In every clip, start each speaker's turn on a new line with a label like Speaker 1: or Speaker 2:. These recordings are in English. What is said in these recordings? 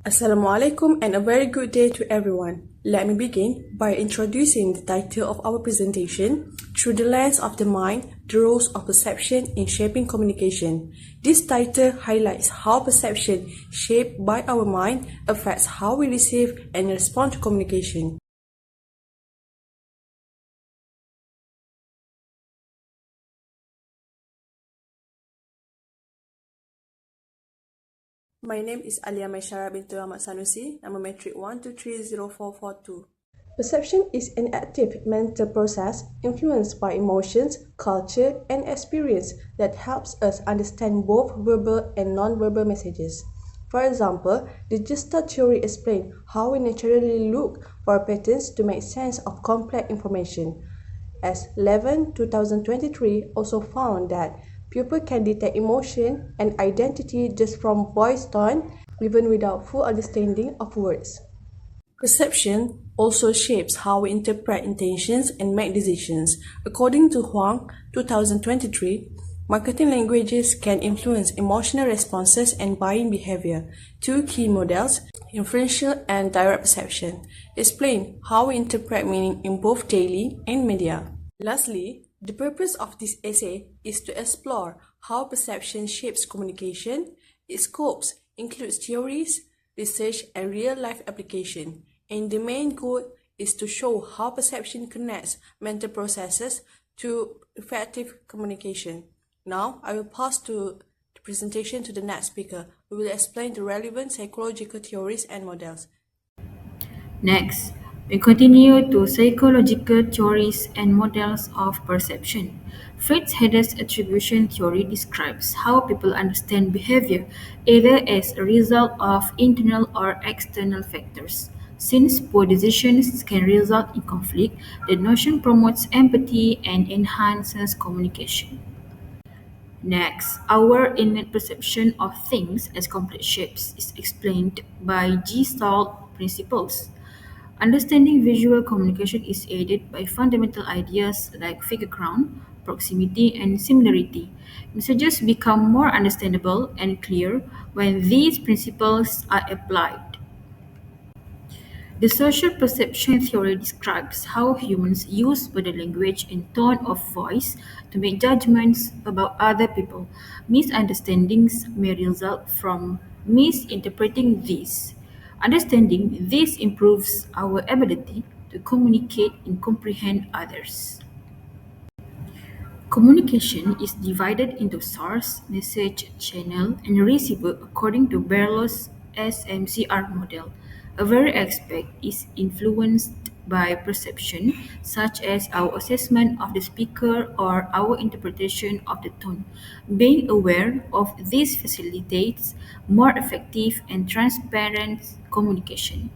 Speaker 1: Assalamualaikum and a very good day to everyone. Let me begin by introducing the title of our presentation, Through the Lens of the Mind, the Roles of Perception in Shaping Communication. This title highlights how perception shaped by our mind affects how we receive and respond to communication. My name is Alya Maisyarah binti Sanusi, number metric 1230442. Perception is an active mental process influenced by emotions, culture, and experience that helps us understand both verbal and non-verbal messages. For example, the Gestalt theory explains how we naturally look for patterns to make sense of complex information. As 2023 also found that people can detect emotion and identity just from voice tone, even without full understanding of words. Perception also shapes how we interpret intentions and make decisions. According to Huang, 2023, marketing languages can influence emotional responses and buying behavior. Two key models, inferential and direct perception, explain how we interpret meaning in both daily and media. Lastly, the purpose of this essay is to explore how perception shapes communication. Its scopes includes theories, research, and real-life application, and the main goal is to show how perception connects mental processes to effective communication. Now, I will pass the presentation to the next speaker, who will explain the relevant psychological theories and models.
Speaker 2: Next, we continue to psychological theories and models of perception. Fritz Heider's attribution theory describes how people understand behavior either as a result of internal or external factors. Since poor decisions can result in conflict, the notion promotes empathy and enhances communication. Next, our innate perception of things as complex shapes is explained by Gestalt principles. Understanding visual communication is aided by fundamental ideas like figure ground, proximity, and similarity. Messages become more understandable and clear when these principles are applied. The social perception theory describes how humans use body language and tone of voice to make judgments about other people. Misunderstandings may result from misinterpreting these. Understanding this improves our ability to communicate and comprehend others. Communication is divided into source, message, channel, and receiver according to Berlow's SMCR model. Every aspect is influenced by perception, such as our assessment of the speaker or our interpretation of the tone. Being aware of this facilitates more effective and transparent communication.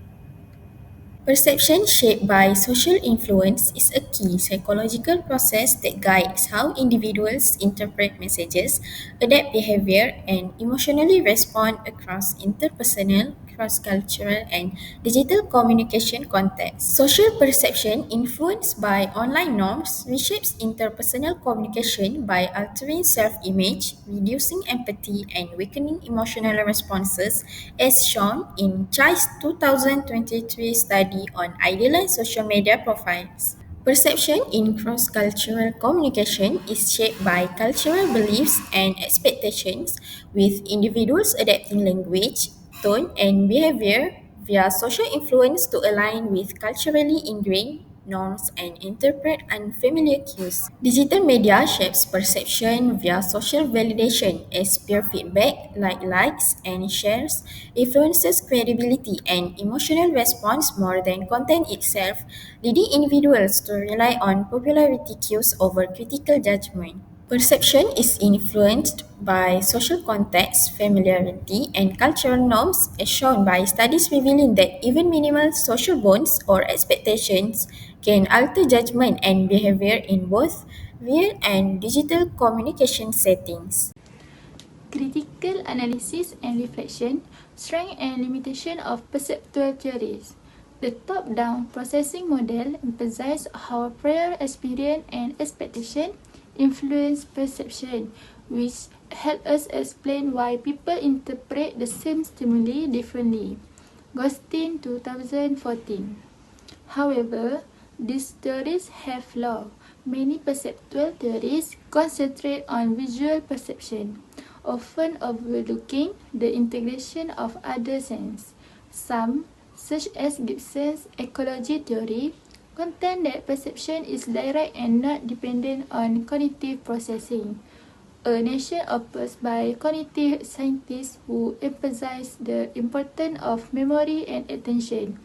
Speaker 3: Perception shaped by social influence is a key psychological process that guides how individuals interpret messages, adapt behavior, and emotionally respond across interpersonal, cross-cultural, and digital communication contexts. Social perception influenced by online norms reshapes interpersonal communication by altering self-image, reducing empathy, and weakening emotional responses, as shown in Chai's 2023 study on idealized social media profiles. Perception in cross cultural communication is shaped by cultural beliefs and expectations, with individuals adapting language, tone, and behavior via social influence to align with culturally ingrained norms and interpret unfamiliar cues. Digital media shapes perception via social validation as peer feedback like likes and shares influences credibility and emotional response more than content itself, leading individuals to rely on popularity cues over critical judgment. Perception is influenced by social context, familiarity, and cultural norms, as shown by studies revealing that even minimal social bonds or expectations can alter judgment and behavior in both real and digital communication settings.
Speaker 4: Critical analysis and reflection, strength and limitation of perceptual theories. The top-down processing model emphasizes how prior experience and expectation influence perception, which help us explain why people interpret the same stimuli differently. Ghosting 2014. However, these theories have flaws. Many perceptual theories concentrate on visual perception, often overlooking the integration of other senses. Some, such as Gibson's ecology theory, contend that perception is direct and not dependent on cognitive processing, a notion opposed by cognitive scientists who emphasize the importance of memory and attention.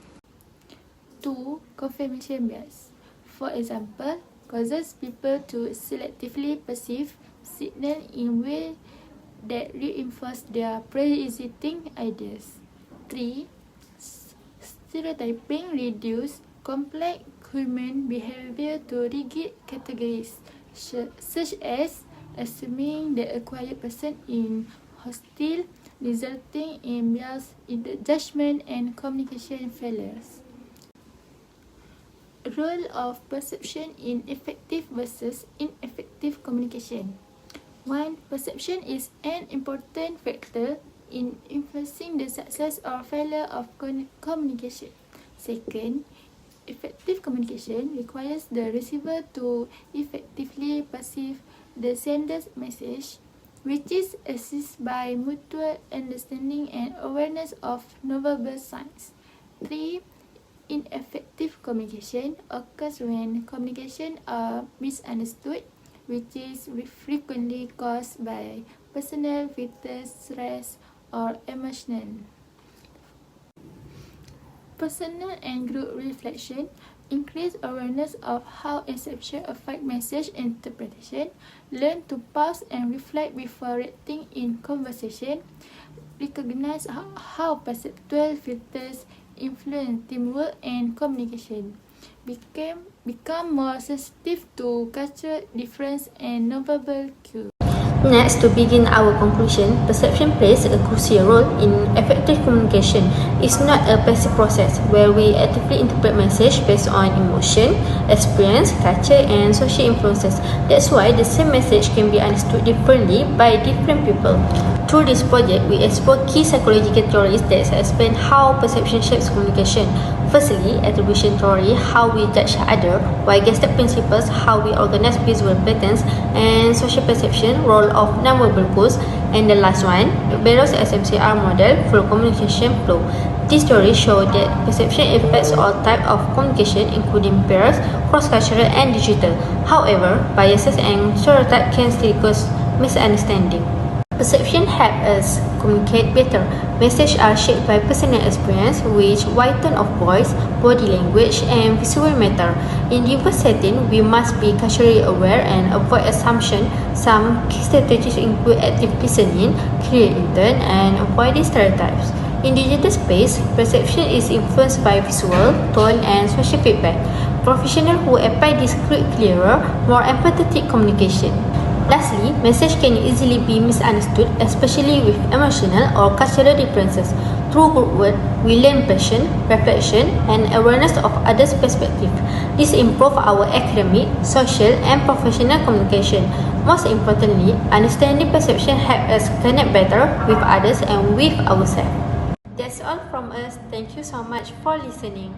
Speaker 4: 2. Confirmation bias. For example, causes people to selectively perceive signals in ways that reinforce their pre-existing ideas. 3. Stereotyping reduces complex human behavior to rigid categories, such as assuming the acquired person is hostile, resulting in bias in the judgment and communication failures. Role of perception in effective versus ineffective communication. 1. Perception is an important factor in influencing the success or failure of communication. Second, effective communication requires the receiver to effectively perceive the sender's message, which is assisted by mutual understanding and awareness of nonverbal signs. 3. Ineffective communication occurs when communication are misunderstood, which is frequently caused by personal filters, stress, or emotional. Personal and group reflection increase awareness of how exception affect message interpretation, learn to pause and reflect before reacting in conversation, recognize how perceptual filters influence teamwork and communication, become more sensitive to cultural difference and nonverbal cues.
Speaker 5: Next, to begin our conclusion, perception plays a crucial role in effective communication. It's not a passive process where we actively interpret message based on emotion, experience, culture, and social influences. That's why the same message can be understood differently by different people. Through this project, we explore key psychological theories that explain how perception shapes communication. Firstly, attribution theory, how we judge others, while Gestalt principles, how we organize visual patterns, and social perception, role of nonverbal cues, and the last one, Barrow's SMCR model for communication flow. These theories show that perception affects all types of communication, including peers, cross-cultural, and digital. However, biases and stereotypes can still cause misunderstanding. Perception helps us communicate better. Messages are shaped by personal experience, which wide tone of voice, body language, and visual matter. In diverse settings, we must be culturally aware and avoid assumptions. Some key strategies include active listening, clear intent, and avoiding stereotypes. In digital space, perception is influenced by visual, tone, and social feedback. Professionals who apply this create clearer, more empathetic communication. Lastly, message can easily be misunderstood, especially with emotional or cultural differences. Through group work, we learn passion, reflection, and awareness of others' perspective. This improves our academic, social, and professional communication. Most importantly, understanding perception helps us connect better with others and with ourselves. That's all from us. Thank you so much for listening.